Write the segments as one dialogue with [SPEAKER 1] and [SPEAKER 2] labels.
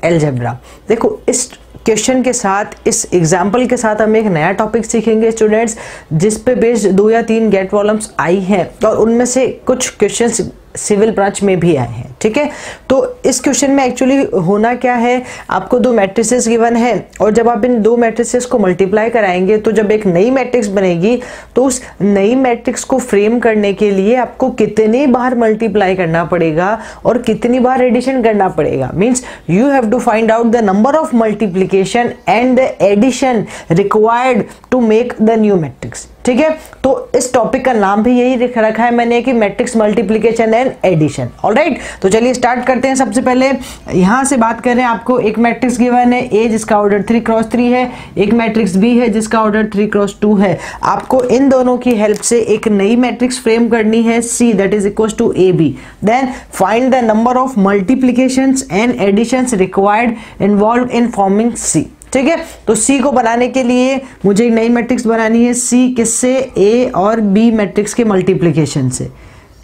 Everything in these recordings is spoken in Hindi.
[SPEAKER 1] अलजेब्रा। देखो इस क्वेश्चन के साथ, इस एग्जाम्पल के साथ हम एक नया टॉपिक सीखेंगे स्टूडेंट्स, जिस पे बेस्ड 2 या 3 गेट प्रॉब्लम्स आई हैं और उनमें से कुछ क्वेश्चंस सिविल ब्रांच में भी आए हैं। ठीक है, तो इस क्वेश्चन में एक्चुअली होना क्या है, आपको 2 मैट्रिसेस गिवन है और जब आप इन 2 मैट्रिसेस को मल्टीप्लाई कराएंगे तो जब एक नई मैट्रिक्स बनेगी तो उस नई मैट्रिक्स को फ्रेम करने के लिए आपको कितनी बार मल्टीप्लाई करना पड़ेगा और कितनी बार एडिशन करना पड़ेगा। Means you have to find out the number of multiplication and the addition required to make the new matrix. ठीक है, तो इस टॉपिक का नाम भी यही रखा है मैंने कि matrix multiplication and addition. Alright, तो चलिए स्टार्ट करते हैं। सबसे पहले यहां से बात करें, आपको एक मैट्रिक्स गिवन है ए जिसका ऑर्डर 3x3 है, एक मैट्रिक्स बी है जिसका ऑर्डर 3x2 है। आपको इन दोनों की हेल्प से एक नई मैट्रिक्स फ्रेम करनी है C that is equal to A B. Then find the number of multiplications and additions required involve in forming C. ठीक है, तो C को बनाने के लिए मुझे एक नई मैट्रिक्स बनानी है C किससे, A और B मैट्रिक्स के मल्टीप्लिकेशन से।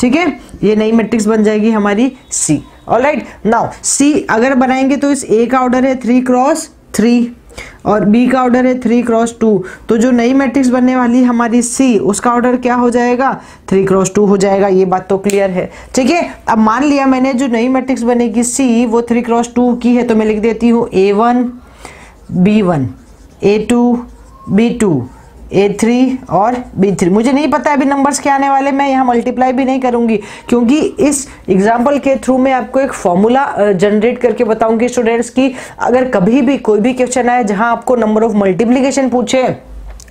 [SPEAKER 1] ठीक है, ये नई मैट्रिक्स बन जाएगी हमारी C। ऑलराइट, नाउ C अगर बनाएंगे तो इस A का ऑर्डर है 3x3 और B का ऑर्डर है 3x2, तो जो नई मैट्रिक्स बनने वाली हमारी C उसका ऑर्डर क्या हो जाएगा, 3x2 हो जाएगा। ये बात तो क्लियर है। ठीक है, अब मान लिया मैंने जो नई मैट्रिक्स बनेगी C वो 3x2 की है, तो मैं लिख देती हूँ A1 B1 A2 B2 A3 और B3। मुझे नहीं पता अभी नंबर्स क्या आने वाले, मैं यहाँ मल्टीप्लाई भी नहीं करूंगी क्योंकि इस एग्जाम्पल के थ्रू मैं आपको एक फॉर्मूला जनरेट करके बताऊंगी स्टूडेंट्स की अगर कभी भी कोई भी क्वेश्चन आए जहां आपको नंबर ऑफ मल्टीप्लिकेशन पूछे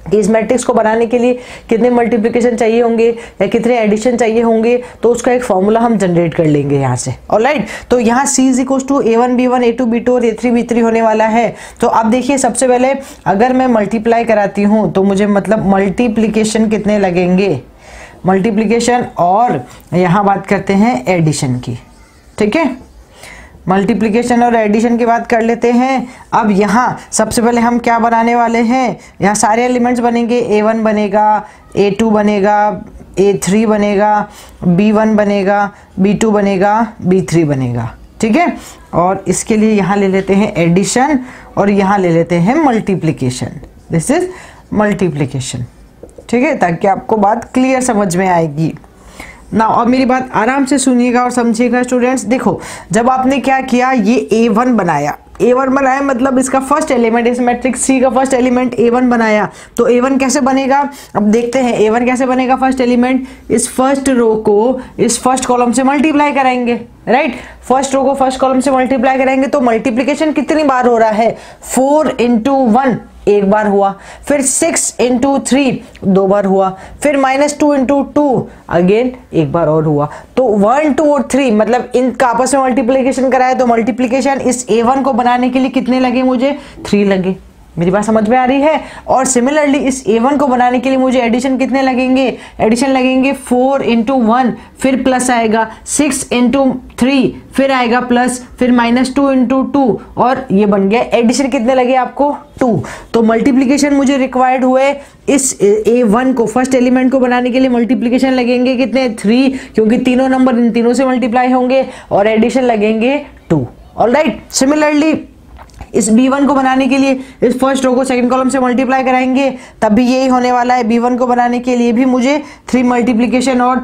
[SPEAKER 1] कि इस मैट्रिक्स को बनाने के लिए कितने मल्टीप्लिकेशन चाहिए होंगे या कितने एडिशन चाहिए होंगे, तो उसका एक फॉर्मूला हम जनरेट कर लेंगे यहाँ से। ऑलराइट, तो यहाँ C is equal to A1 B1 A2 B2 और A3 B3 होने वाला है। तो अब देखिए, सबसे पहले अगर मैं मल्टीप्लाई कराती हूँ तो मुझे मतलब मल्टीप्लिकेशन कितने लगेंगे, मल्टीप्लिकेशन, और यहाँ बात करते हैं एडिशन की। ठीक है, मल्टीप्लिकेशन और एडिशन की बात कर लेते हैं। अब यहाँ सबसे पहले हम क्या बनाने वाले हैं, यहाँ सारे एलिमेंट्स बनेंगे, A1 बनेगा, A2 बनेगा, A3 बनेगा, B1 बनेगा, B2 बनेगा, B3 बनेगा। ठीक है, और इसके लिए यहाँ ले लेते हैं एडिशन और यहाँ ले लेते हैं मल्टीप्लिकेशन। This is multiplication. ठीक है, ताकि आपको बात क्लियर समझ में आएगी ना। अब मेरी बात आराम से सुनिएगा और समझिएगा स्टूडेंट्स। देखो, जब आपने क्या किया, ये A1 बनाया, A1 बनाया मतलब इसका फर्स्ट एलिमेंट, इस मैट्रिक्स C का फर्स्ट एलिमेंट A1 बनाया। तो A1 कैसे बनेगा, अब देखते हैं A1 कैसे बनेगा। फर्स्ट एलिमेंट, इस फर्स्ट रो को इस फर्स्ट कॉलम से मल्टीप्लाई कराएंगे। राइट, फर्स्ट रो को फर्स्ट कॉलम से मल्टीप्लाई कराएंगे तो मल्टीप्लिकेशन कितनी बार हो रहा है, 4 × 1 एक बार हुआ, फिर 6 × 3 2 बार हुआ, फिर -2 × 2 अगेन एक बार और हुआ। तो 1 2 और 3 मतलब इनका आपस में मल्टीप्लिकेशन कराया तो मल्टीप्लिकेशन इस A1 को बनाने के लिए कितने लगे, मुझे 3 लगे। मेरी बात समझ में आ रही है। और सिमिलरली इस A1 को बनाने के लिए मुझे एडिशन कितने लगेंगे, एडिशन लगेंगे 4 × 1, फिर प्लस आएगा 6 × 3, फिर आएगा प्लस, फिर -2 × 2 और ये बन गया एडिशन। कितने लगे आपको, 2। तो मल्टीप्लिकेशन मुझे रिक्वायर्ड हुए इस A1 को, फर्स्ट एलिमेंट को बनाने के लिए मल्टीप्लिकेशन लगेंगे कितने, 3, क्योंकि तीनों नंबर इन तीनों से मल्टीप्लाई होंगे, और एडिशन लगेंगे 2। ऑलराइट, सिमिलरली इस B1 को बनाने के लिए इस फर्स्ट रो को सेकंड कॉलम से मल्टीप्लाई कराएंगे, तब भी यही होने वाला है। B1 को बनाने के लिए भी मुझे 3 मल्टीप्लिकेशन और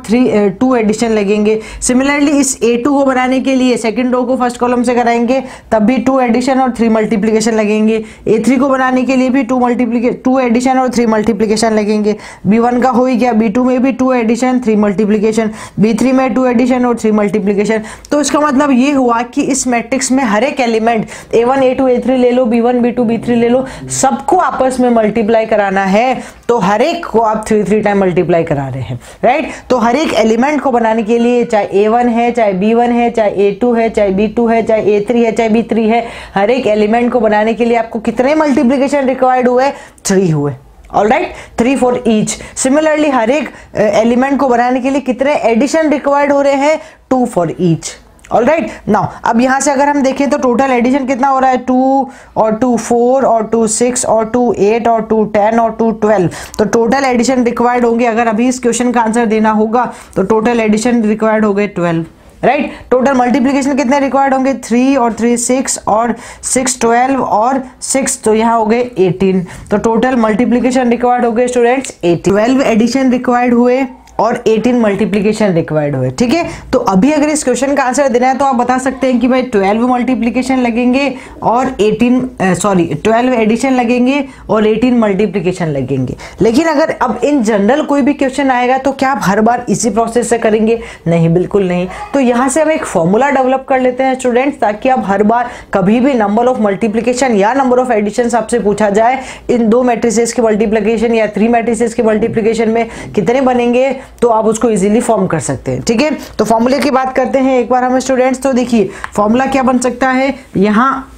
[SPEAKER 1] 2 एडिशन लगेंगे। सिमिलरली इस A2 को बनाने के लिए सेकंड रो को फर्स्ट कॉलम से कराएंगे, तब भी 2 एडिशन और 3 मल्टीप्लिकेशन लगेंगे। A3 को बनाने के लिए भी 2 एडिशन और 3 मल्टीप्लिकेशन लगेंगे। B1 का हो ही गया, B2 में भी 2 एडिशन 3 मल्टीप्लिकेशन, B3 में 2 एडिशन और 3 मल्टीप्लिकेशन। तो इसका मतलब ये हुआ कि इस मैट्रिक्स में हर एक एलिमेंट A1 A2 A3 ले लो, B1 B2 B3 ले लो, सबको आपस में मल्टीप्लाई कराना है। तो हर एक को आप 3 टाइम मल्टीप्लाई करा रहे हैं। राइट, तो हर एक एलिमेंट को बनाने के लिए, चाहे A1 है, चाहे B1 है, चाहे A2 है, चाहे B2 है, चाहे A3 है, चाहे B3 है, हर एक एलिमेंट को बनाने के लिए आपको कितने मल्टीप्लिकेशन रिक्वायर्ड हुए, 3 हुए। Alright, 3 for each. सिमिलरली हर एक एलिमेंट को बनाने के लिए कितने एडिशन रिक्वायर्ड हो रहे हैं, 2 फॉर ईच। ऑलराइट, नाउ अब यहां से अगर हम देखें तो टोटल एडिशन कितना हो रहा है, 2 और 2 4 और 2 6 और 2 8 और 2 10 और 2 12। तो टोटल एडिशन रिक्वायर्ड होंगे, अगर अभी इस क्वेश्चन का आंसर देना होगा तो टोटल एडिशन रिक्वायर्ड हो गए 12। राइट। टोटल मल्टीप्लीकेशन कितने रिक्वायर्ड होंगे, 3 और 3 6 और 6 12 और 6, तो यहाँ हो गए 18। तो टोटल मल्टीप्लीकेशन रिक्वायर्ड हो गए स्टूडेंट्स 18। 12 एडिशन रिक्वायर्ड हुए और 18 मल्टीप्लिकेशन रिक्वायर्ड हुए, ठीक है। तो अभी अगर इस क्वेश्चन का आंसर देना है तो आप बता सकते हैं कि भाई 12 मल्टीप्लिकेशन लगेंगे और 12 एडिशन लगेंगे और 18 मल्टीप्लिकेशन लगेंगे। लेकिन अगर अब इन जनरल कोई भी क्वेश्चन आएगा तो क्या आप हर बार इसी प्रोसेस से करेंगे? नहीं, बिल्कुल नहीं। तो यहाँ से हम एक फॉर्मूला डेवलप कर लेते हैं स्टूडेंट्स, ताकि आप हर बार कभी भी नंबर ऑफ मल्टीप्लिकेशन या नंबर ऑफ एडिशन आपसे पूछा जाए, इन 2 मैट्रिसेस के मल्टीप्लिकेशन या 3 मैट्रिसेस के मल्टीप्लिकेशन में कितने बनेंगे, तो आप उसको इजीली फॉर्म कर सकते हैं, ठीक है। तो फॉर्मूले की बात करते हैं एक बार हम स्टूडेंट्स। तो देखिए फॉर्मूला क्या बन सकता है, यहाँ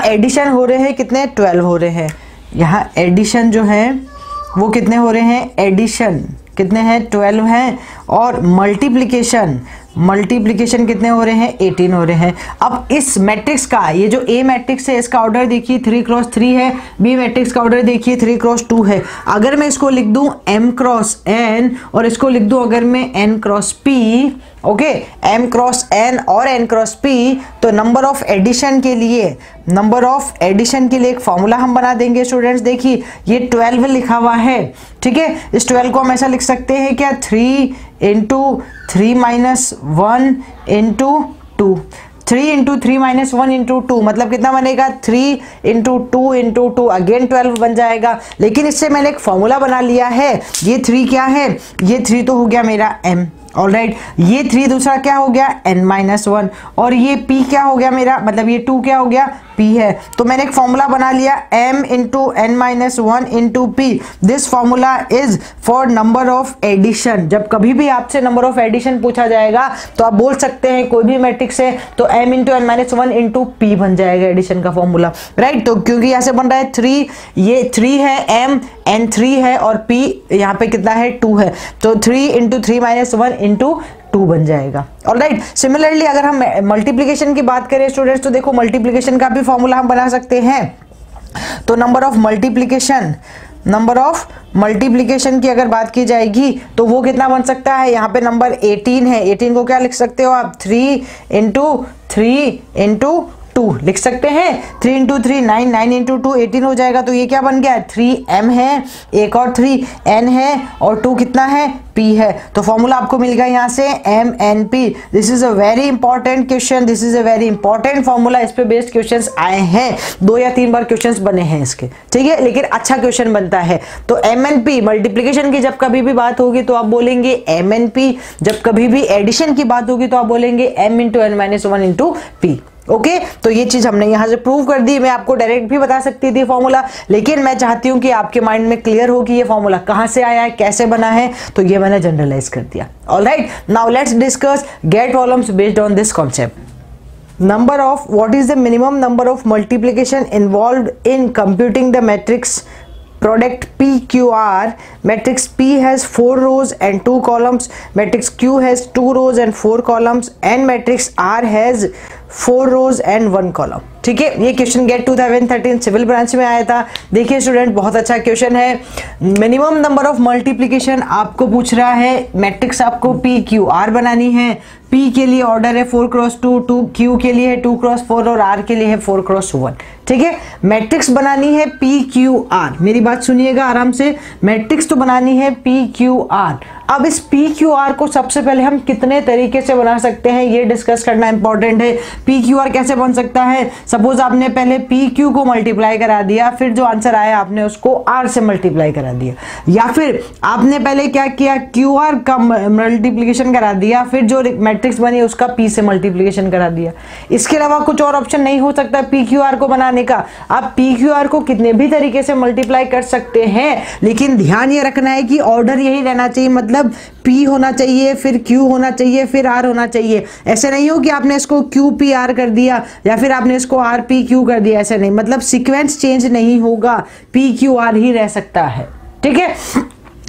[SPEAKER 1] एडिशन हो रहे हैं कितने, 12 हो रहे हैं। यहाँ एडिशन जो है वो कितने हो रहे हैं, एडिशन कितने हैं, 12 हैं। और मल्टीप्लिकेशन कितने हो रहे हैं, 18 हो रहे हैं। अब इस मैट्रिक्स का, ये जो ए मैट्रिक्स है इसका ऑर्डर देखिए 3 क्रॉस 3 है, बी मैट्रिक्स का ऑर्डर देखिए 3 क्रॉस 2 है। अगर मैं इसको लिख दूं m क्रॉस n और इसको लिख दूं अगर मैं n cross p, okay, m cross n और n क्रॉस p, तो नंबर ऑफ एडिशन के लिए एक फॉर्मूला हम बना देंगे स्टूडेंट्स। देखिए ये 12 लिखा हुआ है, ठीक है। इस 12 को हम ऐसा लिख सकते हैं क्या, 3 × 3 - 1 × 2, 3 × 3 - 1 × 2, मतलब कितना बनेगा, 3 × 2 × 2, अगेन 12 बन जाएगा। लेकिन इससे मैंने एक फॉर्मूला बना लिया है। ये 3 क्या है, ये 3 तो हो गया मेरा m, ऑलराइट। ये 3 दूसरा क्या हो गया, n-1, और ये p क्या हो गया मेरा, मतलब ये 2 क्या हो गया, p है। तो मैंने एक फॉर्मूला बना लिया, m × n-1 × p। This formula is for number of addition. जब कभी भी आपसे नंबर ऑफ एडिशन पूछा जाएगा तो आप बोल सकते हैं कोई भी मैट्रिक्स है तो m × n-1 × p बन जाएगा एडिशन का फॉर्मूला, राइट। तो क्योंकि यहाँ से बन रहा है 3, ये 3 है, m n 3 है और p यहाँ पे कितना है, 2 है, तो 3 × 3 - 1 × 2 बन जाएगा, ऑलराइट। सिमिलरली अगर हम मल्टीप्लिकेशन की बात करें स्टूडेंट्स, तो देखो मल्टीप्लिकेशन का भी फॉर्मूला हम बना सकते हैं। तो नंबर ऑफ मल्टीप्लिकेशन की अगर बात की जाएगी तो वो कितना बन सकता है, यहाँ पे नंबर 18 है, 18 को क्या लिख सकते हो आप, 3 × 3 × 2 लिख सकते हैं। 3 × 3 9, 9 × 2 18 हो जाएगा। तो ये क्या बन गया, 3m है, एक और 3n है और 2 कितना है, p है। तो फॉर्मूला आपको मिल गया यहाँ से mnp। This is a very important question, this is a very important formula. इस पे बेस्ड क्वेश्चंस आए हैं, 2 या 3 बार क्वेश्चंस बने हैं इसके, ठीक है, लेकिन अच्छा क्वेश्चन बनता है। तो mnp मल्टीप्लिकेशन की जब कभी भी बात होगी तो आप बोलेंगे mnp, जब कभी भी एडिशन की बात होगी तो आप बोलेंगे m × n-1 × p, ओके। तो ये चीज हमने यहाँ से प्रूव कर दी। मैं आपको डायरेक्ट भी बता सकती थी फॉर्मूला, लेकिन मैं चाहती हूँ कि आपके माइंड में क्लियर हो कि ये फॉर्मूला कहाँ से आया है, कैसे बना है, तो ये मैंने जनरलाइज कर दिया, alright. Now let's discuss GATE volumes based on this concept. what is the minimum number of multiplication involved in computing the matrix product PQR? Matrix P has 4 rows and 2 columns, matrix Q has 2 rows and 4 columns, and matrix R has 4 rows and 1 column, ठीक है। ये क्वेश्चन गेट 2013 सिविल ब्रांच में आया था। देखिए स्टूडेंट, बहुत अच्छा क्वेश्चन है। मिनिमम नंबर ऑफ मल्टीप्लिकेशन आपको पूछ रहा है, मैट्रिक्स आपको PQR बनानी है। P के लिए ऑर्डर है 4 क्रॉस 2, Q के लिए है 2 क्रॉस 4 और R के लिए है 4 क्रॉस 1, ठीक है। मैट्रिक्स बनानी है PQR, मेरी बात सुनिएगा आराम से, मैट्रिक्स तो बनानी है PQR। अब इस PQR को सबसे पहले हम कितने तरीके से बना सकते हैं ये डिस्कस करना इंपॉर्टेंट है। PQR कैसे बन सकता है, सपोज आपने पहले PQ को मल्टीप्लाई करा दिया, फिर जो आंसर आया आपने उसको R से मल्टीप्लाई करा दिया, या फिर आपने पहले क्या किया, QR का मल्टीप्लिकेशन करा दिया, फिर जो मैट्रिक्स बनी उसका P से मल्टीप्लिकेशन करा दिया। इसके अलावा कुछ और ऑप्शन नहीं हो सकता PQR को बनाने का। आप PQR को कितने भी तरीके से मल्टीप्लाई कर सकते हैं, लेकिन ध्यान ये रखना है कि ऑर्डर यही रहना चाहिए, मतलब P होना चाहिए, फिर Q होना चाहिए, फिर R होना चाहिए। ऐसे नहीं हो कि आपने इसको QPR कर दिया या फिर आपने इसको RPQ कर दिया, ऐसे नहीं, मतलब सीक्वेंस चेंज नहीं होगा, PQR ही रह सकता है, ठीक है।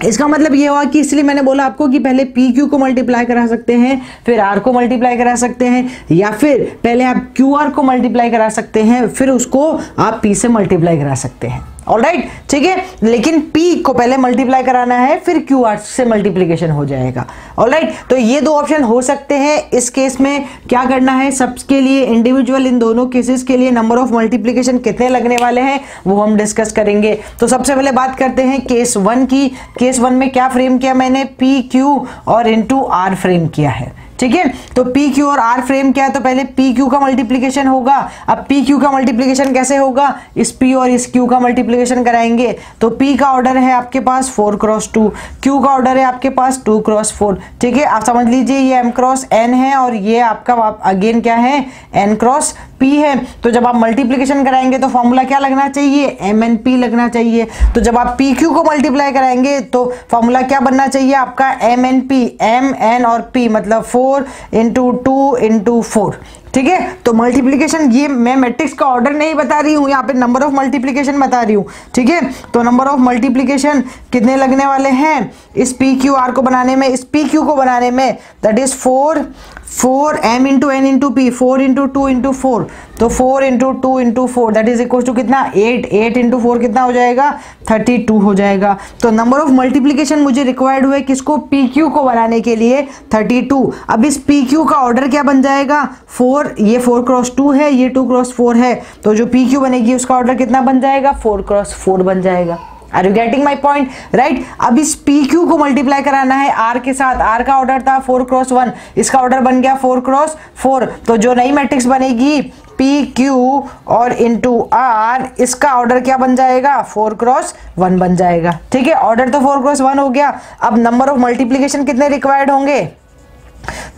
[SPEAKER 1] इसका मतलब ये हुआ कि इसलिए मैंने बोला आपको कि पहले PQ को मल्टीप्लाई करा सकते हैं, फिर R को मल्टीप्लाई करा सकते हैं, या फिर पहले आप QR को मल्टीप्लाई करा सकते हैं, फिर उसको आप P से मल्टीप्लाई करा सकते हैं, ऑलराइट, ठीक है, लेकिन P को पहले मल्टीप्लाई कराना है फिर QR से मल्टीप्लीकेशन हो जाएगा। ऑलराइट, तो ये दो ऑप्शन हो सकते हैं। इस केस में क्या करना है, सबके लिए इंडिविजुअल, इन दोनों केसेस के लिए नंबर ऑफ मल्टीप्लीकेशन कितने लगने वाले हैं वो हम डिस्कस करेंगे। तो सबसे पहले बात करते हैं केस 1 की। केस 1 में क्या फ्रेम किया मैंने, PQ और इंटू R फ्रेम किया है, ठीक है। तो PQ और R फ्रेम क्या है, तो पहले PQ का मल्टीप्लिकेशन होगा। अब PQ का मल्टीप्लिकेशन कैसे होगा, इस P और इस Q का मल्टीप्लिकेशन कराएंगे। तो P का ऑर्डर है आपके पास 4 क्रॉस 2, Q का ऑर्डर है आपके पास 2 क्रॉस 4, ठीक है। आप समझ लीजिए ये M क्रॉस N है और ये आपका अगेन क्या है, N क्रॉस P है। तो जब आप मल्टीप्लिकेशन कराएंगे तो फॉर्मूला क्या लगना चाहिए, MNP लगना चाहिए। तो जब आप PQ को मल्टीप्लाई कराएंगे तो फॉर्मूला क्या बनना चाहिए आपका, MNP, M, N और P, मतलब 4 इंटू 2 इंटू 4, ठीक है। तो मल्टीप्लिकेशन, ये मैं मैट्रिक्स का ऑर्डर नहीं बता रही हूँ, यहाँ पे नंबर ऑफ मल्टीप्लिकेशन बता रही हूँ, ठीक है। तो नंबर ऑफ मल्टीप्लिकेशन कितने लगने वाले हैं इस PQR को बनाने में, इस PQ को बनाने में, that is 4 M into N into P, 4 into 2 into 4, तो 4 into 2 into 4 that is equal to कितना, 8 इंटू 4 कितना हो जाएगा, 32 हो जाएगा। तो नंबर ऑफ मल्टीप्लिकेशन मुझे रिक्वायर्ड हुए किसको, PQ को बनाने के लिए 32। अब इस PQ का ऑर्डर क्या बन जाएगा, 4, ये 4 क्रॉस 2 है, ये 2 क्रॉस 4 है, तो जो PQ बनेगी उसका ऑर्डर कितना बन जाएगा, 4 क्रॉस 4 बन जाएगा। Are you getting my point, right. अब इस PQ को मल्टीप्लाई कराना है R के साथ, R का ऑर्डर था 4 क्रॉस 1, इसका ऑर्डर बन गया 4 क्रॉस 4, तो जो नई मैट्रिक्स बनेगी PQ और इंटू R, इसका ऑर्डर क्या बन जाएगा, 4 क्रॉस 1 बन जाएगा, ठीक है। ऑर्डर तो 4 क्रॉस 1 हो गया। अब नंबर ऑफ मल्टीप्लीकेशन कितने रिक्वायर्ड होंगे,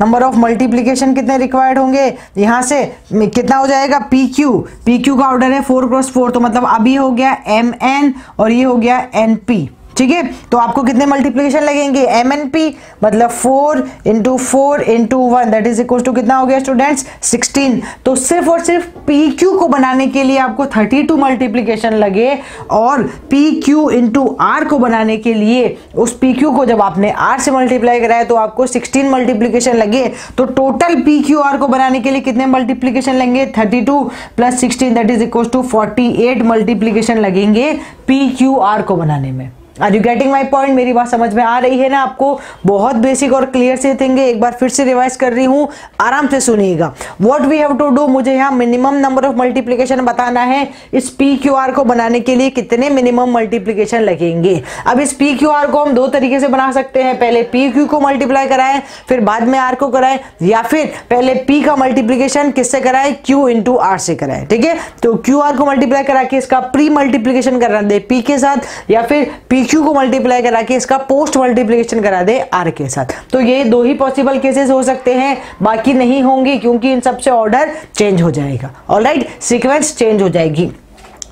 [SPEAKER 1] नंबर ऑफ मल्टीप्लिकेशन कितने रिक्वायर्ड होंगे, यहां से कितना हो जाएगा, PQ का ऑर्डर है 4 क्रॉस 4, तो मतलब अभी हो गया MN और ये हो गया NP, ठीक है। तो आपको कितने मल्टीप्लिकेशन लगेंगे, MNP मतलब 4 into 4 into 1 that is equal to कितना हो गया स्टूडेंट्स, 16। तो सिर्फ और सिर्फ PQ को बनाने के लिए आपको 32 मल्टीप्लिकेशन लगे, और PQ इंटू R को बनाने के लिए उस PQ को जब आपने R से मल्टीप्लाई कराया तो आपको 16 मल्टीप्लिकेशन लगे। तो टोटल PQR को बनाने के लिए कितने मल्टीप्लिकेशन लेंगे, 32 plus 16 that is equal to 48 multiplication लगेंगे PQR को बनाने में। Are you getting my point, मेरी बात समझ में आ रही है ना आपको, बहुत बेसिक और क्लियर से देंगे। एक बार फिर से रिवाइज कर रही हूँ, आराम से सुनिएगा। What we have to do, मुझे यहाँ मिनिमम नंबर ऑफ मल्टीप्लिकेशन बताना है। इस PQR को बनाने के लिए कितने मिनिमम मल्टीप्लिकेशन लगेंगे। अब इस PQR को हम दो तरीके से बना सकते हैं, पहले PQ को मल्टीप्लाई कराएं फिर बाद में R को कराएं, या फिर पहले P का मल्टीप्लिकेशन किससे कराएं, Q इंटू R से कराएं, ठीक है। तो QR को मल्टीप्लाई करा के इसका प्री मल्टीप्लिकेशन करा दे P के साथ, या फिर PQ को मल्टीप्लाई करा के इसका पोस्ट मल्टीप्लिकेशन करा दे R के साथ। तो ये दो ही पॉसिबल केसेस हो सकते हैं, बाकी नहीं होंगे, क्योंकि इन सबसे ऑर्डर चेंज हो जाएगा। ऑलराइट, सीक्वेंस चेंज हो जाएगी।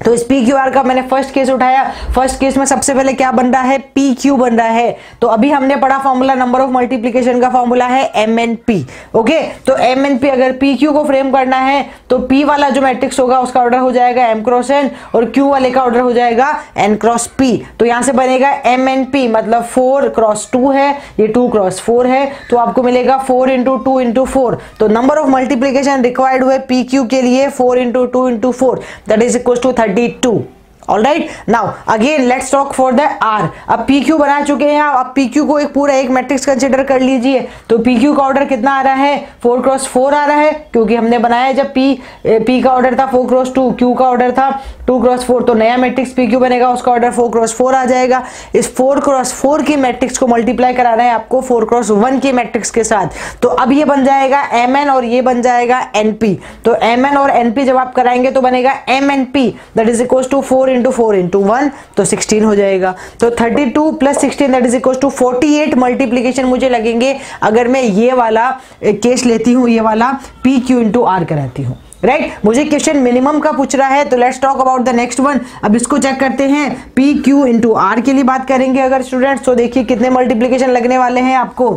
[SPEAKER 1] तो इस PQR का मैंने फर्स्ट केस उठाया। फर्स्ट केस में सबसे पहले क्या बन रहा है, PQ बन रहा है। तो अभी हमने पढ़ा फॉर्मूला, नंबर ऑफ मल्टीप्लिकेशन का फॉर्मूला है MNP। ओके, तो MNP अगर PQ को फ्रेम करना है तो P वाला जो मैट्रिक्स होगा उसका ऑर्डर हो जाएगा M क्रॉस N, और Q वाले का ऑर्डर हो जाएगा N क्रॉस P। तो यहां से बनेगा MNP मतलब 4 क्रॉस 2 है, ये 2 क्रॉस 4 है, तो आपको मिलेगा 4 इंटू 2 इंटू 4। तो नंबर ऑफ मल्टीप्लिकेशन रिक्वायर्ड हुए PQ के लिए 4 into 2 into 4 that is equal to 32। Alright, now again let's talk for the R। अब PQ बना चुके हैं, अब PQ को एक पूरा एक मैट्रिक्स कंसीडर कर लीजिए। तो PQ का ऑर्डर कितना आ रहा है, 4 क्रॉस 4 आ रहा है, क्योंकि हमने बनाया जब P का ऑर्डर था 4 क्रॉस 2, Q का ऑर्डर था 2 क्रॉस 4, तो नया मैट्रिक्स PQ बनेगा, उसका ऑर्डर 4 क्रॉस 4 आ जाएगा। इस 4 क्रॉस 4 की मैट्रिक्स को मल्टीप्लाई कराना है आपको 4 क्रॉस 1 की मैट्रिक्स के साथ। तो अब ये बन जाएगा MN और ये बन जाएगा NP। तो MN और NP जब आप कराएंगे तो बनेगा MNP that is equal to 4 into 4 into 1, तो 16 हो जाएगा। तो 32 plus 16 that is equal to 48 multiplication मुझे लगेंगे अगर मैं ये वाला केस लेती हूँ, ये वाला PQ इंटू R कराती हूँ। राइट, मुझे क्वेश्चन मिनिमम का पूछ रहा है, तो let's talk about the next one. अब इसको चेक करते हैं, PQ इंटू R के लिए बात करेंगे अगर स्टूडेंट्स, तो देखिए कितने मल्टीप्लिकेशन लगने वाले हैं आपको।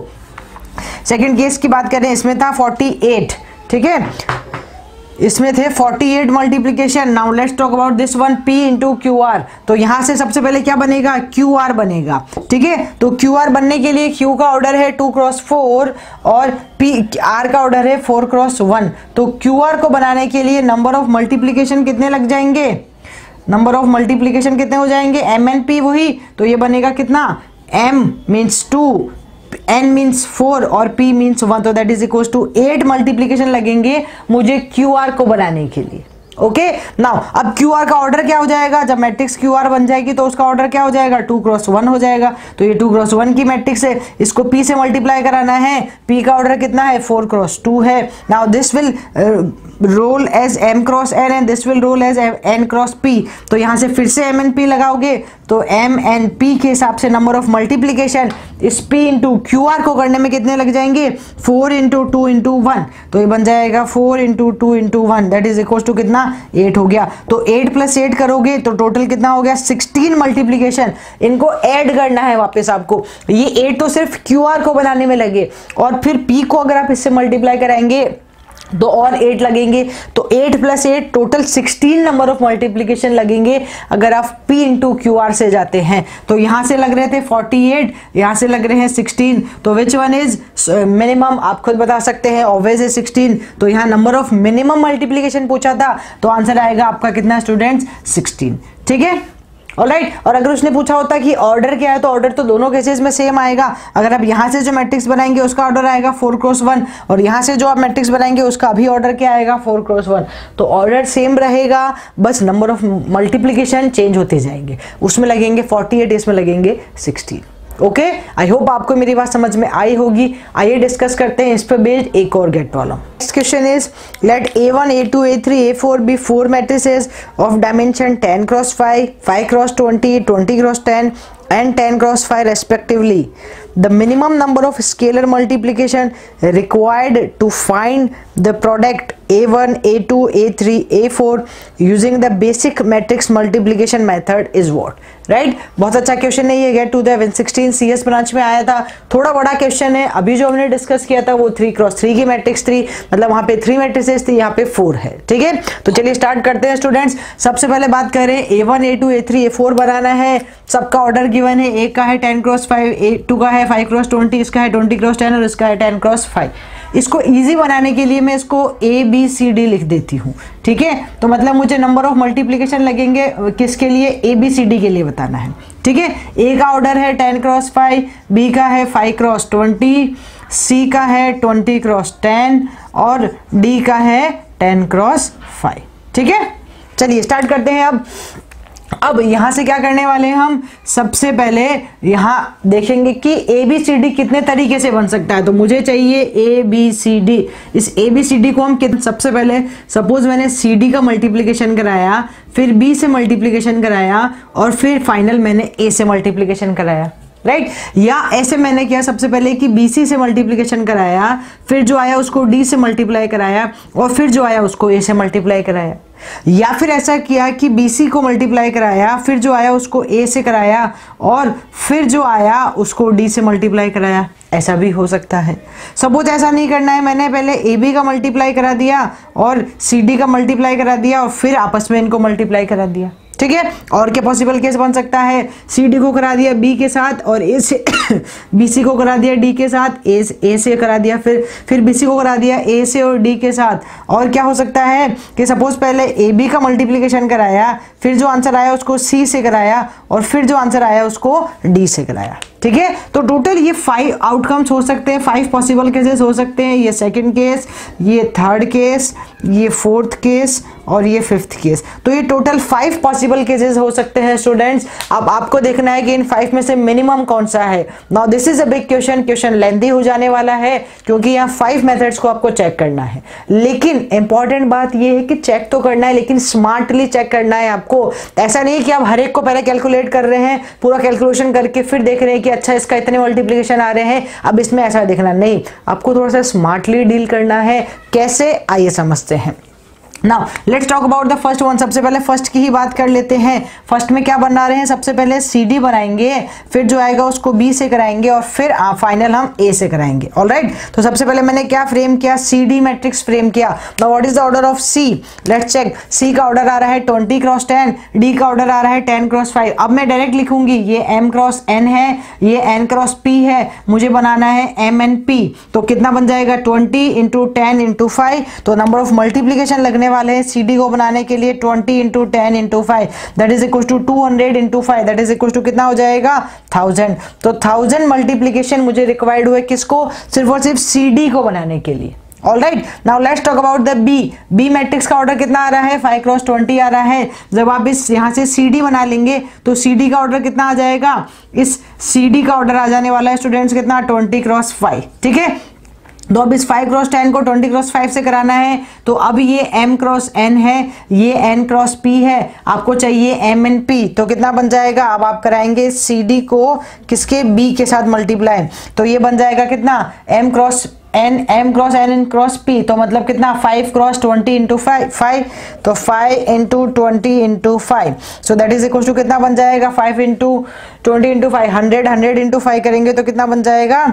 [SPEAKER 1] सेकंड केस की बात करें, इसमें था 48, ठीक है, इसमें थे 48 multiplication. Now let's talk about this one, P into QR। तो यहां से सबसे पहले क्या बनेगा, QR बनेगा, ठीक है। तो QR बनने के लिए Q का ऑर्डर है 2 क्रॉस 4 और R का ऑर्डर है 4 क्रॉस 1। तो QR को बनाने के लिए नंबर ऑफ मल्टीप्लिकेशन कितने लग जाएंगे, नंबर ऑफ मल्टीप्लीकेशन कितने हो जाएंगे, m एन p वही, तो ये बनेगा कितना, m मीन्स 2, n मीन्स 4 और p मीन्स 1, तो that is equal to 8 multiplication लगेंगे मुझे QR को बनाने के लिए। ओके नाउ अब QR का ऑर्डर क्या हो जाएगा, जब मैट्रिक्स QR बन जाएगी तो उसका ऑर्डर क्या हो जाएगा, 2 क्रॉस 1 हो जाएगा। तो ये 2 क्रॉस 1 की मैट्रिक्स है, इसको P से मल्टीप्लाई कराना है, P का ऑर्डर कितना है, 4 क्रॉस 2 है। Now this will role as m cross n and this will role as n cross p, तो यहाँ से फिर से m एन p लगाओगे तो m एन p के हिसाब से नंबर ऑफ मल्टीप्लीकेशन इस p इंटू QR को करने में कितने लग जाएंगे, 4 इंटू 2 इंटू 1, तो ये बन जाएगा 4 into 2 into 1 that is equal to कितना, 8 हो गया। तो 8 प्लस 8 करोगे तो टोटल कितना हो गया, 16 मल्टीप्लीकेशन। इनको ऐड करना है वापस आपको, ये 8 तो सिर्फ QR को बनाने में लगे और फिर P को अगर आप इससे मल्टीप्लाई कराएंगे तो और 8 लगेंगे, तो 8 plus 8 total 16 number of multiplication लगेंगे अगर आप P इंटू QR से जाते हैं। तो यहाँ से लग रहे थे 48, यहाँ से लग रहे हैं 16, तो विच वन इज मिनिमम, आप खुद बता सकते हैं, ऑब्वियस है 16। तो यहाँ नंबर ऑफ मिनिमम मल्टीप्लीकेशन पूछा था, तो आंसर आएगा आपका कितना स्टूडेंट्स, 16। ठीक है, ऑलराइट। और अगर उसने पूछा होता कि ऑर्डर क्या है, तो ऑर्डर तो दोनों केसेस में सेम आएगा। अगर आप यहाँ से जो मैट्रिक्स बनाएंगे उसका ऑर्डर आएगा 4 क्रॉस 1 और यहाँ से जो आप मैट्रिक्स बनाएंगे उसका भी ऑर्डर क्या आएगा, 4 क्रॉस 1, तो ऑर्डर सेम रहेगा, बस नंबर ऑफ मल्टीप्लीकेशन चेंज होते जाएंगे, उसमें लगेंगे 48, इसमें लगेंगे 16। ओके, आई होप आपको मेरी बात समझ में आई होगी। आइए डिस्कस करते हैं इस पर बेस्ड एक और GATE problem. Next question is let A1 A2 A3 A4 be 4 matrices of dimension 10 cross 5, 5 cross 20, 20 cross 10 and 10 cross 5 respectively. The minimum number of scalar multiplication required to find the product A1 A2 A3 A4 using the basic matrix multiplication method is what? Right, बहुत अच्छा क्वेश्चन है ये, GATE to the 116 CS branch में आया था। थोड़ा बड़ा क्वेश्चन है, अभी जो हमने डिस्कस किया था वो 3 क्रॉस 3 की मैट्रिक्स 3, मतलब वहां पे 3 मैट्रिसेस थी, यहाँ पे 4 है। ठीक है, तो चलिए स्टार्ट करते हैं स्टूडेंट्स। सबसे पहले बात करें A1 A2 A3 A4 बनाना है, सबका ऑर्डर गिवन है, एक का है 10 क्रॉस 5, A2 का है 5 क्रॉस 20, इसका है 20 क्रॉस 10 और इसका है 10 क्रॉस 5। इसको इजी बनाने के लिए मैं इसको ABCD लिख देती हूँ। ठीक है, तो मतलब मुझे नंबर ऑफ मल्टीप्लीकेशन लगेंगे किसके लिए, ABCD के लिए बताना है। ठीक है, A का ऑर्डर है 10 क्रॉस 5, B का है 5 क्रॉस 20, C का है 20 क्रॉस 10 और D का है 10 क्रॉस 5। ठीक है, चलिए स्टार्ट करते हैं। अब यहां से क्या करने वाले हैं हम, सबसे पहले यहां देखेंगे कि ABCD कितने तरीके से बन सकता है। तो मुझे चाहिए ABCD, इस ABCD को हम सबसे पहले सपोज मैंने CD का मल्टीप्लिकेशन कराया, फिर B से मल्टीप्लिकेशन कराया और फिर फाइनल मैंने A से मल्टीप्लिकेशन कराया, राइट या ऐसे मैंने किया सबसे पहले कि BC से मल्टीप्लिकेशन कराया, फिर जो आया उसको D से मल्टीप्लाई कराया और फिर जो आया उसको A से मल्टीप्लाई कराया, या फिर ऐसा किया कि BC को मल्टीप्लाई कराया, फिर जो आया उसको A से कराया और फिर जो आया उसको D से मल्टीप्लाई कराया। ऐसा भी हो सकता है। सपोज ऐसा नहीं करना है, मैंने पहले AB का मल्टीप्लाई करा दिया और CD का मल्टीप्लाई करा दिया और फिर आपस में इनको मल्टीप्लाई करा दिया। ठीक है, और क्या पॉसिबल केस बन सकता है, CD को करा दिया B के साथ और A से BC को करा दिया D के साथ, A से करा दिया, फिर BC को करा दिया A से और D के साथ। और क्या हो सकता है कि सपोज पहले AB का मल्टीप्लिकेशन कराया, फिर जो आंसर आया उसको C से कराया और फिर जो आंसर आया उसको D से कराया। ठीक है, तो टोटल ये 5 आउटकम्स हो सकते हैं, 5 पॉसिबल केसेस हो सकते हैं। ये सेकंड केस, ये थर्ड केस, ये फोर्थ केस और ये फिफ्थ केस। तो ये टोटल 5 पॉसिबल केसेस हो सकते हैं स्टूडेंट्स। अब आपको देखना है कि इन 5 में से मिनिमम कौन सा है। Now this is a big question, question lengthy हो जाने वाला है क्योंकि यहाँ 5 मेथड्स को आपको चेक करना है। लेकिन इंपॉर्टेंट बात ये है कि चेक तो करना है लेकिन स्मार्टली चेक करना है आपको। ऐसा नहीं कि आप हर एक को पहले कैलकुलेट कर रहे हैं, पूरा कैलकुलेशन करके फिर देख रहे हैं कि अच्छा इसका इतने मल्टीप्लिकेशन आ रहे हैं, अब इसमें ऐसा देखना नहीं, आपको थोड़ा सा स्मार्टली डील करना है। कैसे, आइए समझते हैं। Now let's talk about the first one. सबसे पहले फर्स्ट की ही बात कर लेते हैं। फर्स्ट में क्या बना रहे हैं, सबसे पहले CD बनाएंगे, फिर जो आएगा उसको B से कराएंगे और फिर फाइनल हम A से कराएंगे। ऑलराइट, तो सबसे पहले मैंने क्या फ्रेम किया, CD मैट्रिक्स फ्रेम किया। Now what is the order of C, let's check. C का ऑर्डर आ रहा है 20 क्रॉस 10, D का ऑर्डर आ रहा है 10 क्रॉस 5। अब मैं डायरेक्ट लिखूंगी, ये M क्रॉस N है, ये N क्रॉस P है, मुझे बनाना है MNP। तो कितना बन जाएगा, 20 × 10 × 5। तो नंबर ऑफ मल्टीप्लीकेशन लगने वाले हैं CD को बनाने के लिए 20 into 10 into 5 that is equal to 200 into 5 that is equal to कितना हो जाएगा 1000। तो 1000 मल्टीप्लीकेशन मुझे रिक्वायर्ड हुए किसको, सिर्फ और सिर्फ CD को बनाने के लिए। All right, now let's talk about the B matrix का ऑर्डर कितना आ रहा है 5 क्रॉस 20 आ रहा है। जब आप इस यहाँ से CD बना लेंगे तो CD का ऑर्डर कितना आ जाएगा, इस CD का ऑर्डर आ जाने वाला है स्टूडेंट्स कितना 20 क्रॉस 5। ठीक है, तो अब इस 5 क्रॉस 10 को 20 क्रॉस 5 से कराना है तो अब ये M क्रॉस N है, ये N क्रॉस P है, आपको चाहिए M N P। तो कितना बन जाएगा, अब आप कराएंगे CD को किसके B के साथ मल्टीप्लाई, तो ये बन जाएगा कितना M cross N M cross N N cross P, तो मतलब कितना 5 क्रॉस 20 इंटू 5 तो 5 into 20 into 5 so that is equal to कितना बन जाएगा 5 इंटू 20 इंटू 5 100 इंटू 5 करेंगे तो कितना बन जाएगा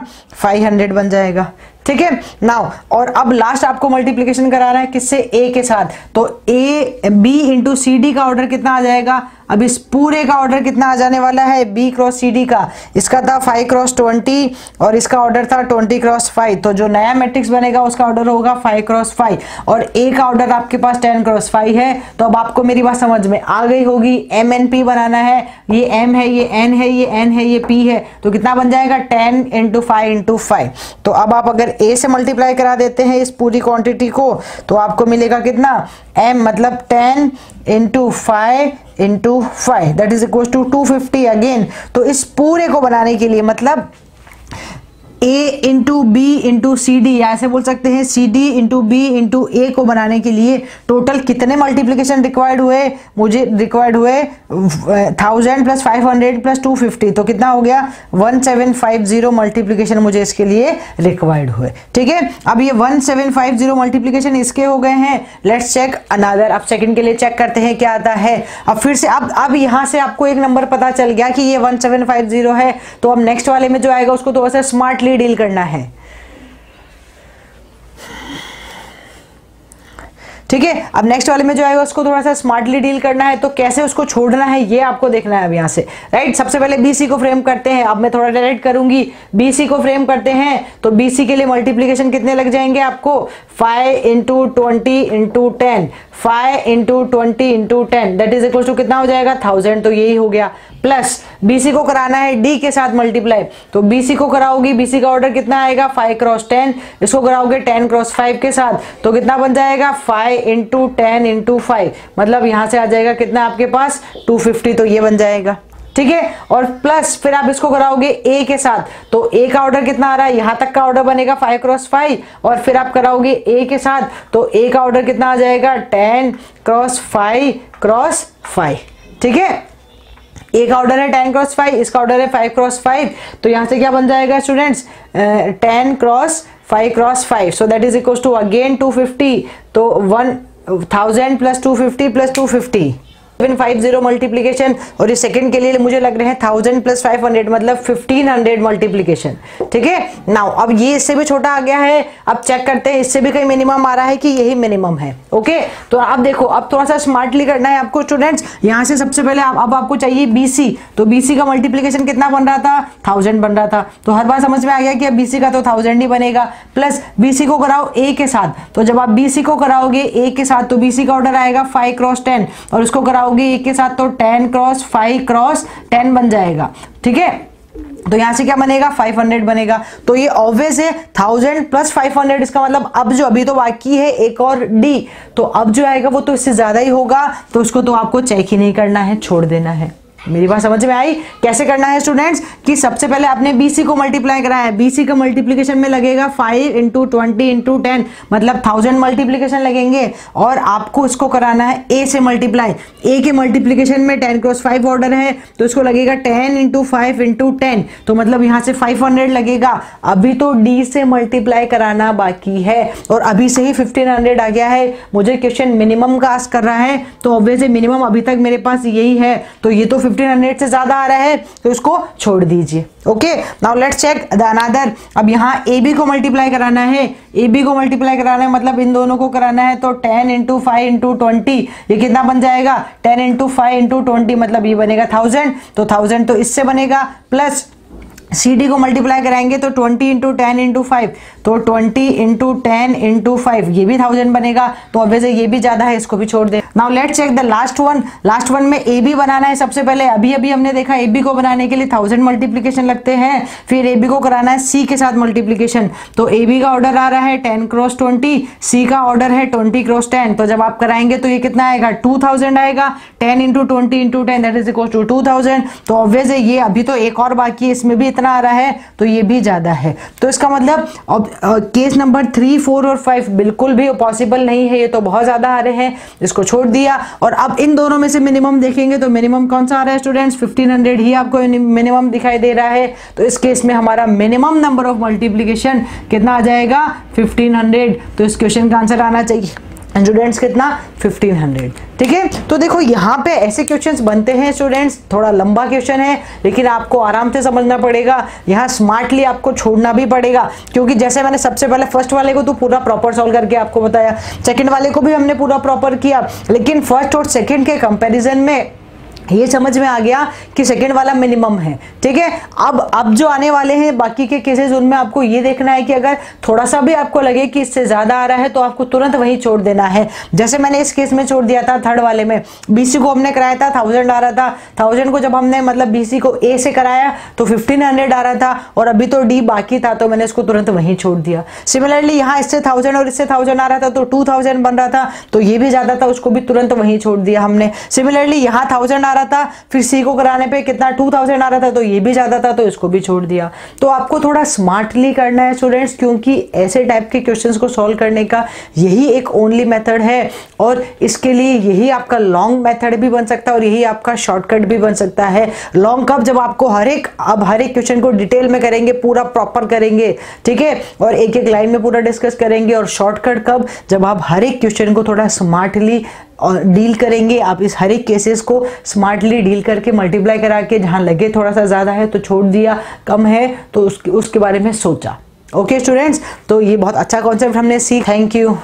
[SPEAKER 1] 500 बन जाएगा। ठीक है, नाउ और अब लास्ट आपको मल्टीप्लिकेशन कराना है किससे, A के साथ, तो B इंटू CD का ऑर्डर कितना आ जाएगा, अब इस पूरे का ऑर्डर कितना आ जाने वाला है B क्रॉस CD का, इसका था 5 क्रॉस 20 और इसका ऑर्डर था 20 क्रॉस 5, तो जो नया मैट्रिक्स बनेगा उसका ऑर्डर होगा 5 क्रॉस 5 और A का ऑर्डर आपके पास 10 क्रॉस 5 है। तो अब आपको मेरी बात समझ में आ गई होगी, M N P बनाना है, ये M है, ये N है, ये N है, ये P है, तो कितना बन जाएगा 10 इंटू 5 इंटू 5। तो अब आप अगर A से मल्टीप्लाई करा देते हैं इस पूरी क्वांटिटी को तो आपको मिलेगा कितना M मतलब 10 into 5 into 5 that is equal to 250 again. तो इस पूरे को बनाने के लिए मतलब A into B into CD, या ऐसे बोल सकते हैं CD into B into A को बनाने के लिए टोटल कितने मल्टीप्लिकेशन रिक्वायर्ड हुए, मुझे रिक्वायर्ड हुए 1000 प्लस 500 प्लस 250, तो कितना हो गया 1750 मल्टीप्लिकेशन मुझे इसके लिए रिक्वायर्ड हुए। ठीक है, अब ये 1750 मल्टीप्लिकेशन इसके हो गए हैं। लेट्स चेक अनदर, अब सेकंड के लिए चेक करते हैं क्या आता है। अब फिर से अब यहाँ से आपको एक नंबर पता चल गया कि ये 1750 है, तो अब नेक्स्ट वाले में जो आएगा उसको थोड़ा सा स्मार्टली डील करना है। ठीक है, अब नेक्स्ट वाले में जो आएगा उसको थोड़ा सा स्मार्टली डील करना है, तो कैसे उसको छोड़ना है ये आपको देखना है अब यहाँ से। राइट, सबसे पहले BC को फ्रेम करते हैं। अब मैं थोड़ा डायरेक्ट करूंगी, BC को फ्रेम करते हैं तो BC के लिए मल्टीप्लिकेशन कितने लग जाएंगे आपको 5 into 20 into 10 5 into 20 into 10 that is equal to कितना हो जाएगा 1000, तो यही हो गया। प्लस BC को कराना है D के साथ मल्टीप्लाई, तो BC को कराओगी, BC का ऑर्डर कितना आएगा 5 क्रॉस 10, इसको कराओगे 10 क्रॉस 5 के साथ, तो कितना बन जाएगा 5 इंटू 10 इंटू 5 मतलब यहां से आ जाएगा कितना आपके पास 250, तो ये बन जाएगा। ठीक है, और प्लस फिर आप इसको कराओगे A के साथ, तो A का ऑर्डर कितना आ रहा है, यहां तक का ऑर्डर बनेगा 5 क्रॉस 5 और फिर आप कराओगे A के साथ, तो A का ऑर्डर कितना आ जाएगा 10 क्रॉस 5 क्रॉस 5। ठीक है, A का ऑर्डर है 10 क्रॉस 5, इसका ऑर्डर है 5 क्रॉस 5, तो यहां से क्या बन जाएगा students 10 cross 5 cross 5 so that is equal to again 250, तो 1000 प्लस 250 प्लस 250 750 मल्टीप्लिकेशन, और इस सेकंड के लिए मुझे लग रहे हैं 1000 प्लस 500 मतलब 1500 मल्टीप्लिकेशन। ठीक है, नाउ अब ये इससे भी छोटा आ गया है, अब चेक करते हैं इससे भी कहीं मिनिमम आ रहा है कि यही मिनिमम है। ओके, तो आप देखो अब थोड़ा सा स्मार्टली करना है आपको स्टूडेंट्स। यहाँ से सबसे पहले अब आपको चाहिए BC, तो BC का मल्टीप्लिकेशन कितना बन रहा था 1000 बन रहा था, तो हर बार समझ में आ गया कि अब BC का तो 1000 ही बनेगा। प्लस BC को कराओ A के साथ, तो जब आप BC को कराओगे A के साथ तो BC का ऑर्डर आएगा 5 क्रॉस 10 और उसको कराओगे A के साथ तो 10 क्रॉस 5 क्रॉस 10 बन जाएगा। ठीक है, तो यहां से क्या बनेगा 500 बनेगा, तो ये ऑब्वियस है 1000 प्लस 500, इसका मतलब अब जो अभी तो बाकी है एक और D, तो अब जो आएगा वो तो इससे ज्यादा ही होगा, तो उसको तो आपको चेक ही नहीं करना है, छोड़ देना है। मेरी बात समझ में आई कैसे करना है स्टूडेंट्स, कि सबसे पहले आपने BC को मल्टीप्लाई कराया है, BC का मल्टीप्लिकेशन में लगेगा 5 इंटू 20 इंटू 10 मतलब 1000 मल्टीप्लिकेशन लगेंगे, और आपको इसको कराना है A से मल्टीप्लाई। A के मल्टीप्लिकेशन में 10 क्रॉस 5 ऑर्डर है, तो इसको लगेगा 10 इंटू 5 इंटू 10, तो मतलब यहाँ से 500 लगेगा। अभी तो D से मल्टीप्लाई कराना बाकी है और अभी से ही 1500 आ गया है। मुझे क्वेश्चन मिनिमम का आस्क कर रहा है, तो ऑब्वियसली मिनिमम अभी तक मेरे पास यही है, तो ये तो 1500 से ज्यादा आ रहा है, तो इसको छोड़ दीजिए। Okay, now let's check the another. अब यहाँ AB को मल्टीप्लाई कराना है, AB को मल्टीप्लाई कराना है मतलब इन दोनों को कराना है, तो 10 इंटू 5 इंटू 20 ये कितना बन जाएगा 10 इंटू 5 इंटू 20 मतलब ये बनेगा 1000, तो 1000 तो इससे बनेगा। प्लस सी डी को मल्टीप्लाई कराएंगे तो 20 इंटू 10 इंटू 5, तो 20 इंटू 10 इंटू 5 ये भी 1000 बनेगा, तो ऑब्वियसली ये भी ज्यादा है, इसको भी छोड़ दे। Now let's check the last one. Last one में ए बी बनाना है सबसे पहले। अभी अभी हमने देखा ए बी को बनाने के लिए 1000 मल्टीप्लीकेशन लगते हैं, फिर ए बी को कराना है सी के साथ मल्टीप्लीकेशन। तो ए बी का ऑर्डर आ रहा है 10 क्रॉस 20, सी का ऑर्डर है 20 क्रॉस 10। तो जब आप कराएंगे तो ये कितना आएगा, 2000 आएगा। 10 into 20 into 10 that is equal to 2000। तो ऑब्वियसली ये अभी तो एक और बाकी है, इसमें भी इतना आ रहा है, तो ये भी ज्यादा है। तो इसका मतलब केस नंबर 3, 4 और 5 बिल्कुल भी पॉसिबल नहीं है, ये तो बहुत ज्यादा आ रहे हैं, इसको छोड़ दिया। और अब इन दोनों में से मिनिमम देखेंगे तो मिनिमम कौन सा आ रहा है स्टूडेंट्स, 1500 ही आपको मिनिमम दिखाई दे रहा है। तो इस केस में हमारा मिनिमम नंबर ऑफ मल्टीप्लीकेशन कितना आ जाएगा, 1500। तो इस क्वेश्चन का आंसर आना चाहिए स्टूडेंट्स कितना, 1500। ठीक है, तो देखो यहाँ पे ऐसे क्वेश्चंस बनते हैं स्टूडेंट्स, थोड़ा लंबा क्वेश्चन है लेकिन आपको आराम से समझना पड़ेगा, यहाँ स्मार्टली आपको छोड़ना भी पड़ेगा, क्योंकि जैसे मैंने सबसे पहले फर्स्ट वाले को तो पूरा प्रॉपर सॉल्व करके आपको बताया, सेकंड वाले को भी हमने पूरा प्रॉपर किया, लेकिन फर्स्ट और सेकंड के कंपैरिजन में ये समझ में आ गया कि सेकंड वाला मिनिमम है। ठीक है, अब जो आने वाले हैं बाकी के केसेस, उनमें आपको ये देखना है कि अगर थोड़ा सा भी आपको लगे कि इससे ज्यादा आ रहा है तो आपको तुरंत वही छोड़ देना है। जैसे मैंने इस केस में छोड़ दिया था, थर्ड वाले में बीसी को हमने कराया था 1000 आ रहा था, 1000 को जब हमने मतलब बीसी को ए से कराया तो 1500 आ रहा था, और अभी तो डी बाकी था तो मैंने इसको तुरंत वहीं छोड़ दिया। सिमिलरली यहाँ इससे 1000 और इससे 1000 आ रहा था तो 2000 बन रहा था, तो ये भी ज्यादा था, उसको भी तुरंत वहीं छोड़ दिया हमने। सिमिलरली यहाँ 1000 आ रहा था, फिर सी को कराने पे कितना 2000 आ रहा था, तो ये भी ज्यादा था, तो इसको भी छोड़ दिया। तो आपको थोड़ा स्मार्टली करना है स्टूडेंट्स, क्योंकि ऐसे टाइप के क्वेश्चंस को सॉल्व करने का यही एक ओनली मेथड है, और इसके लिए यही आपका लॉन्ग मेथड भी बन सकता है और यही आपका शॉर्टकट भी बन सकता है। लॉन्ग कब, जब आपको हर एक क्वेश्चन को डिटेल में करेंगे, पूरा प्रॉपर करेंगे, ठीक है, और एक एक लाइन में पूरा डिस्कस करेंगे। और शॉर्टकट कब, जब आप हर एक क्वेश्चन को थोड़ा स्मार्टली और डील करेंगे। आप इस हर एक केसेस को स्मार्टली डील करके मल्टीप्लाई करा के, जहां लगे थोड़ा सा ज्यादा है तो छोड़ दिया, कम है तो उसके बारे में सोचा। ओके स्टूडेंट्स, तो ये बहुत अच्छा कॉन्सेप्ट हमने सीखा। Thank you.